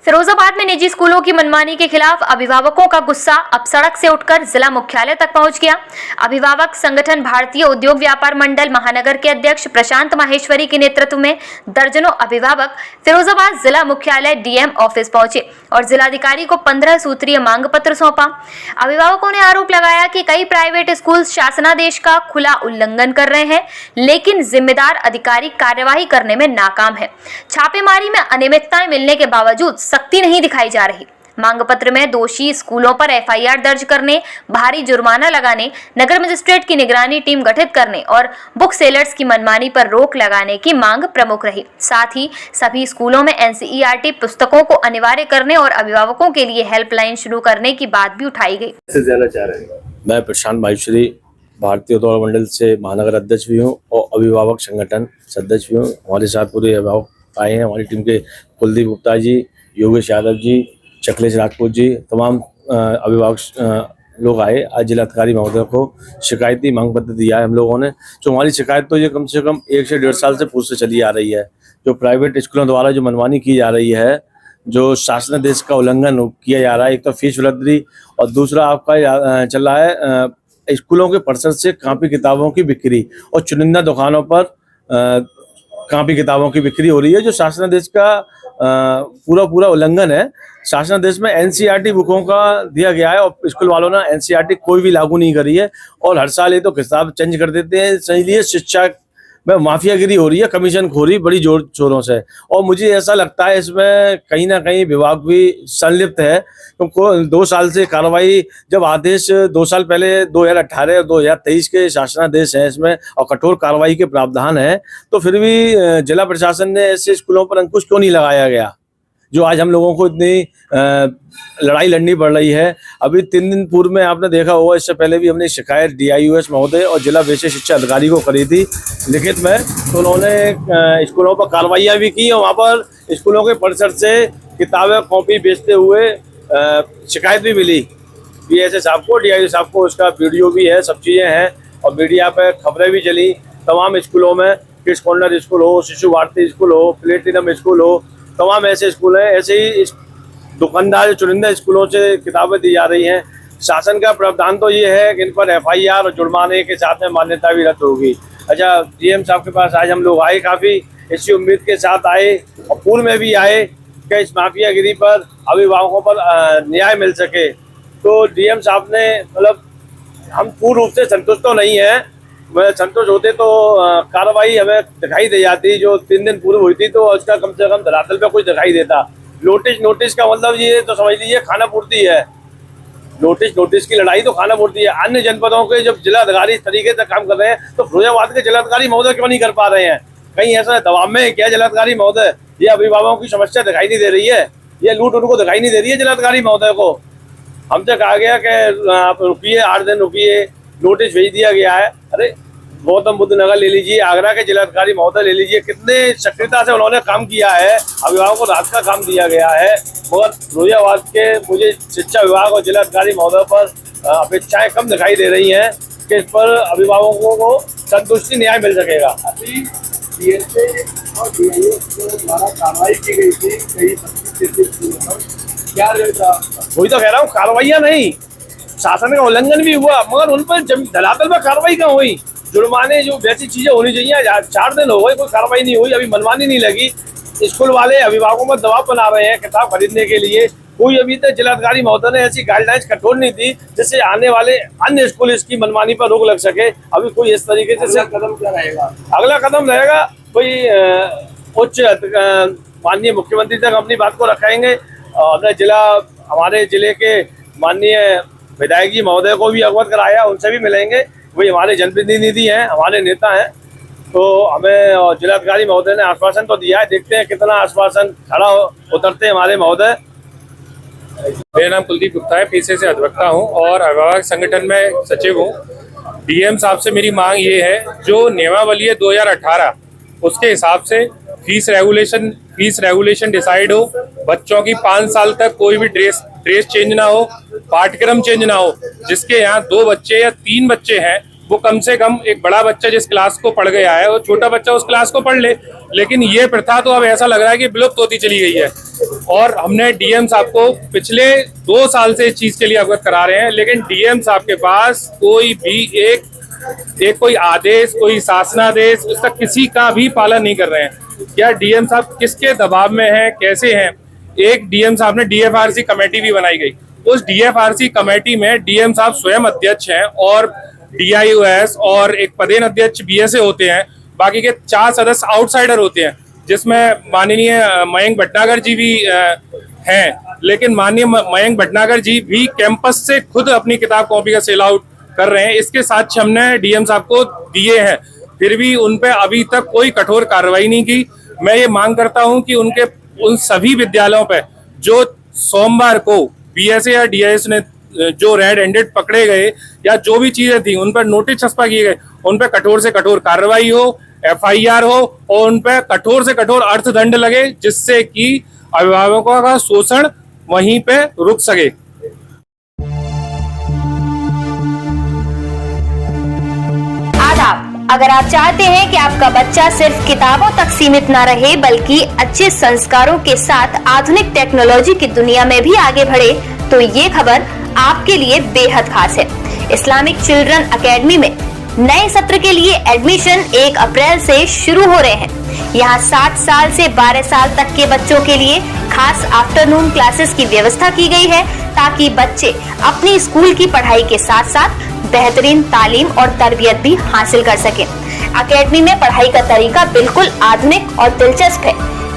फिरोजाबाद में निजी स्कूलों की मनमानी के खिलाफ अभिभावकों का गुस्सा अब सड़क से उठकर जिला मुख्यालय तक पहुंच गया। अभिभावक संगठन भारतीय उद्योग व्यापार मंडल महानगर के अध्यक्ष प्रशांत माहेश्वरी के नेतृत्व में दर्जनों अभिभावक फिरोजाबाद जिला मुख्यालय डीएम ऑफिस पहुंचे और जिलाधिकारी को 15 सूत्रीय मांग पत्र सौंपा। अभिभावकों ने आरोप लगाया कि कई प्राइवेट स्कूल शासनादेश का खुला उल्लंघन कर रहे हैं, लेकिन जिम्मेदार अधिकारी कार्यवाही करने में नाकाम है। छापेमारी में अनियमितताएं मिलने के बावजूद सख्ती नहीं दिखाई जा रही। मांग पत्र में दोषी स्कूलों पर एफआईआर दर्ज करने, भारी जुर्माना लगाने, नगर मजिस्ट्रेट की निगरानी टीम गठित करने और बुक सेलर्स की मनमानी पर रोक लगाने की मांग प्रमुख रही। साथ ही सभी स्कूलों में एनसीईआरटी पुस्तकों को अनिवार्य करने और अभिभावकों के लिए हेल्पलाइन शुरू करने की बात भी उठाई गई। मैं प्रशांत माहेश्वरी भारतीय उद्योग मंडल से महानगर अध्यक्ष भी हूँ और अभिभावक संगठन सदस्य भी हूँ। हमारे साथ पूरे अभिभावक आए हैं। हमारी टीम के कुलदीप गुप्ता जी, योगेश यादव जी, चकलेश राजपूत जी, तमाम अभिभावक लोग आए। आज जिलाधिकारी महोदय को शिकायती मांग पत्र दिया है हम लोगों ने। जो हमारी शिकायत तो ये कम से कम 1 से 1.5 साल से पूछते चली आ रही है। जो प्राइवेट स्कूलों द्वारा जो मनमानी की जा रही है, जो शासनादेश का उल्लंघन किया जा रहा है, एक तो फीस वृद्धि और दूसरा आपका चल रहा है स्कूलों के परिसर से कापी किताबों की बिक्री और चुनिंदा दुकानों पर कापी किताबों की बिक्री हो रही है, जो शासनादेश का पूरा उल्लंघन है। शासनादेश में एनसीईआरटी बुकों का दिया गया है और स्कूल वालों ने एनसीईआरटी कोई भी लागू नहीं करी है और हर साल ये तो किताब चेंज कर देते हैं। इसलिए शिक्षा में माफियागिरी हो रही है, कमीशन खोरी बड़ी जोर शोरों से। और मुझे ऐसा लगता है इसमें कहीं ना कहीं विभाग भी संलिप्त है, क्योंकि 2 साल से कार्रवाई, जब आदेश 2 साल पहले 2018 और 2023 के शासनादेश हैं इसमें और कठोर कार्रवाई के प्रावधान है, तो फिर भी जिला प्रशासन ने ऐसे स्कूलों पर अंकुश क्यों नहीं लगाया गया, जो आज हम लोगों को इतनी लड़ाई लड़नी पड़ रही है। अभी 3 दिन पूर्व में आपने देखा होगा, इससे पहले भी हमने शिकायत डीआईयूएस महोदय और जिला विशेष शिक्षा अधिकारी को करी थी लिखित में, तो उन्होंने स्कूलों पर कार्रवाइयाँ भी की और वहाँ पर स्कूलों के परिसर से किताबें कॉपी बेचते हुए शिकायत भी मिली। बीएसए साहब को, डीआईयू साहब को, उसका वीडियो भी है, सब चीज़ें हैं और मीडिया पर खबरें भी चली। तमाम स्कूलों में किड्स कॉर्नर स्कूल हो, शिशु भारती स्कूल हो, प्लेटिनम स्कूल हो, तमाम ऐसे स्कूल हैं। ऐसे ही दुकानदार चुनिंदा स्कूलों से किताबें दी जा रही हैं। शासन का प्रावधान तो ये है कि इन पर एफआईआर और जुर्माने के साथ में मान्यता भी रद्द होगी। अच्छा, डीएम साहब के पास आज हम लोग आए, काफ़ी इसी उम्मीद के साथ आए और पूर्व में भी आए कि इस माफियागिरी पर अभिभावकों पर न्याय मिल सके। तो डीएम साहब ने मतलब, हम पूर्ण रूप से संतुष्ट तो नहीं है, संतुष्ट होते तो कार्रवाई हमें दिखाई दे जाती। जो 3 दिन पूर्व हुई थी तो उसका कम से कम धरातल पे कुछ दिखाई देता। नोटिस का मतलब ये तो समझ लीजिए खाना पूर्ति है। नोटिस की लड़ाई तो खाना पूर्ति है। अन्य जनपदों के जब जिलाधिकारी इस तरीके से काम कर रहे हैं तो फिरोजाबाद के जिलाधिकारी महोदय क्यों नहीं कर पा रहे हैं? कहीं ऐसा दबाव में क्या जिलाधिकारी महोदय? ये अभिभावकों की समस्या दिखाई नहीं दे रही है, ये लूट उनको दिखाई नहीं दे रही है जिलाधिकारी महोदय को? हमसे कहा गया कि आप रुकिए, 8 दिन रुकिए, नोटिस भेज दिया गया है। अरे गौतम बुद्ध नगर ले लीजिए, आगरा के जिलाधिकारी महोदय ले लीजिए, कितने सक्रियता से उन्होंने काम किया है, अभिभावकों को रात का काम दिया गया है। मगर फिरोजाबाद के मुझे शिक्षा विभाग और जिलाधिकारी महोदय पर अपेक्षाएं कम दिखाई दे रही हैं कि इस पर अभिभावकों को संतुष्टि न्याय मिल सकेगा। अभी बीएसए और डीआईयू द्वारा कार्रवाई की गई थी कई 25 स्कूलों पर, क्या वही तो कह रहा हूँ, कार्रवाइयाँ नहीं, शासन का उल्लंघन भी हुआ, मगर उन पर धरातल पर कार्रवाई कहाँ हुई? जुर्माने जो वैसी चीजें होनी चाहिए, 4 दिन हो गए कोई कार्रवाई नहीं हुई, अभी मनमानी नहीं लगी। स्कूल वाले अभिभावकों पर दबाव बना रहे हैं किताब खरीदने के लिए। कोई अभी तक जिलाधिकारी महोदय ने ऐसी गाइडलाइंस कठोर नहीं दी जिससे आने वाले अन्य स्कूल इसकी मनमानी पर रोक लग सके। अभी कोई इस तरीके से कदम क्या रहेगा? अगला कदम रहेगा कोई उच्च माननीय मुख्यमंत्री तक अपनी बात को रखेंगे और हमारे जिले के माननीय विधायक जी महोदय को भी अवगत कराया, उनसे भी मिलेंगे। वही हमारे जनप्रतिनिधि हैं, हमारे नेता हैं, तो हमें जिलाधिकारी महोदय ने आश्वासन तो दिया है, देखते हैं कितना आश्वासन खड़ा उतरते हैं हमारे महोदय। मेरा नाम कुलदीप गुप्ता है, पीछे से अधिवक्ता हूँ और अभिभावक संगठन में सचिव हूँ। डीएम साहब से मेरी मांग ये है, जो नियमावली है 2018 उसके हिसाब से फीस रेगुलेशन डिसाइड हो, बच्चों की 5 साल तक कोई भी ड्रेस चेंज ना हो, पाठ्यक्रम चेंज ना हो। जिसके यहाँ 2 बच्चे या 3 बच्चे हैं वो कम से कम एक बड़ा बच्चा जिस क्लास को पढ़ गया है वो छोटा बच्चा उस क्लास को पढ़ ले। लेकिन ये प्रथा तो अब ऐसा लग रहा है कि विलुप्त होती चली गई है। और हमने डीएम साहब को पिछले 2 साल से इस चीज के लिए अवगत करा रहे हैं, लेकिन डीएम साहब के पास कोई भी एक कोई आदेश, कोई शासनादेश, उसका किसी का भी पालन नहीं कर रहे हैं। क्या डीएम साहब किसके दबाव में हैं, कैसे हैं? एक डीएम साहब ने डीएफआरसी कमेटी भी बनाई गई। उस डीएफआरसी कमेटी में डीएम साहब स्वयं अध्यक्ष हैं और डीआईओएस और एक पदेन अध्यक्ष बीएसए होते हैं। बाकी के 4 सदस्य आउटसाइडर होते हैं, जिसमें माननीय मयंक भटनागर जी भी हैं। लेकिन माननीय मयंक भटनागर जी भी कैंपस से खुद अपनी किताब कॉपी का सेल आउट कर रहे हैं। इसके साक्ष्य हमने डीएम साहब को दिए हैं, फिर भी उन पे अभी तक कोई कठोर कार्रवाई नहीं की। मैं ये मांग करता हूं कि उन सभी विद्यालयों पे जो सोमवार को बीएसए या डीआईएस ने जो रेड हैंडेड पकड़े गए या जो भी चीजें थी उन पर नोटिस छपा किए गए, उन पर कठोर से कठोर कार्रवाई हो, एफआईआर हो और उन पर कठोर से कठोर अर्थदंड लगे, जिससे कि अभिभावकों का शोषण वहीं पे रुक सके। आदाब। अगर आप चाहते हैं कि आपका बच्चा सिर्फ किताबों तक सीमित ना रहे बल्कि अच्छे संस्कारों के साथ आधुनिक टेक्नोलॉजी की दुनिया में भी आगे बढ़े, तो ये खबर आपके लिए बेहद खास है। इस्लामिक चिल्ड्रन एकेडमी में नए सत्र के लिए एडमिशन 1 अप्रैल से शुरू हो रहे हैं। यहाँ 7 साल से 12 साल तक के बच्चों के लिए खास आफ्टरनून क्लासेस की व्यवस्था की गई है, ताकि बच्चे अपनी स्कूल की पढ़ाई के साथ साथ बेहतरीन तालीम और तरबियत भी हासिल कर सकें। एकेडमी में पढ़ाई का तरीका बिल्कुल आधुनिक और दिलचस्प है।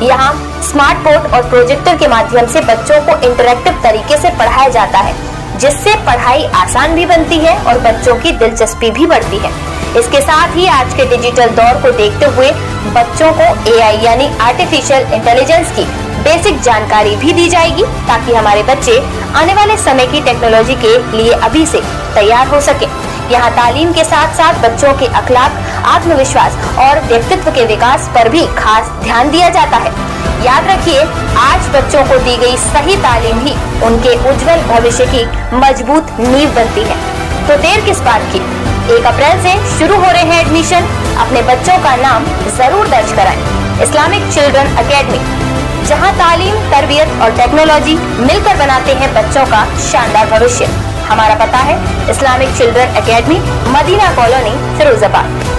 यहाँ स्मार्ट बोर्ड और प्रोजेक्टर के माध्यम से बच्चों को इंटरैक्टिव तरीके से पढ़ाया जाता है, जिससे पढ़ाई आसान भी बनती है और बच्चों की दिलचस्पी भी बढ़ती है। इसके साथ ही आज के डिजिटल दौर को देखते हुए बच्चों को एआई यानी आर्टिफिशियल इंटेलिजेंस की बेसिक जानकारी भी दी जाएगी, ताकि हमारे बच्चे आने वाले समय की टेक्नोलॉजी के लिए अभी से तैयार हो सके। यहाँ तालीम के साथ साथ बच्चों के अखलाक, आत्मविश्वास और व्यक्तित्व के विकास पर भी खास ध्यान दिया जाता है। याद रखिए, आज बच्चों को दी गई सही तालीम ही उनके उज्जवल भविष्य की मजबूत नींव बनती है। तो देर किस बात की, 1 अप्रैल से शुरू हो रहे हैं एडमिशन। अपने बच्चों का नाम जरूर दर्ज कराएं। इस्लामिक चिल्ड्रन एकेडमी, जहां तालीम, तरबियत और टेक्नोलॉजी मिलकर बनाते हैं बच्चों का शानदार भविष्य। हमारा पता है Islamic children academy, Madina colony, Firozabad.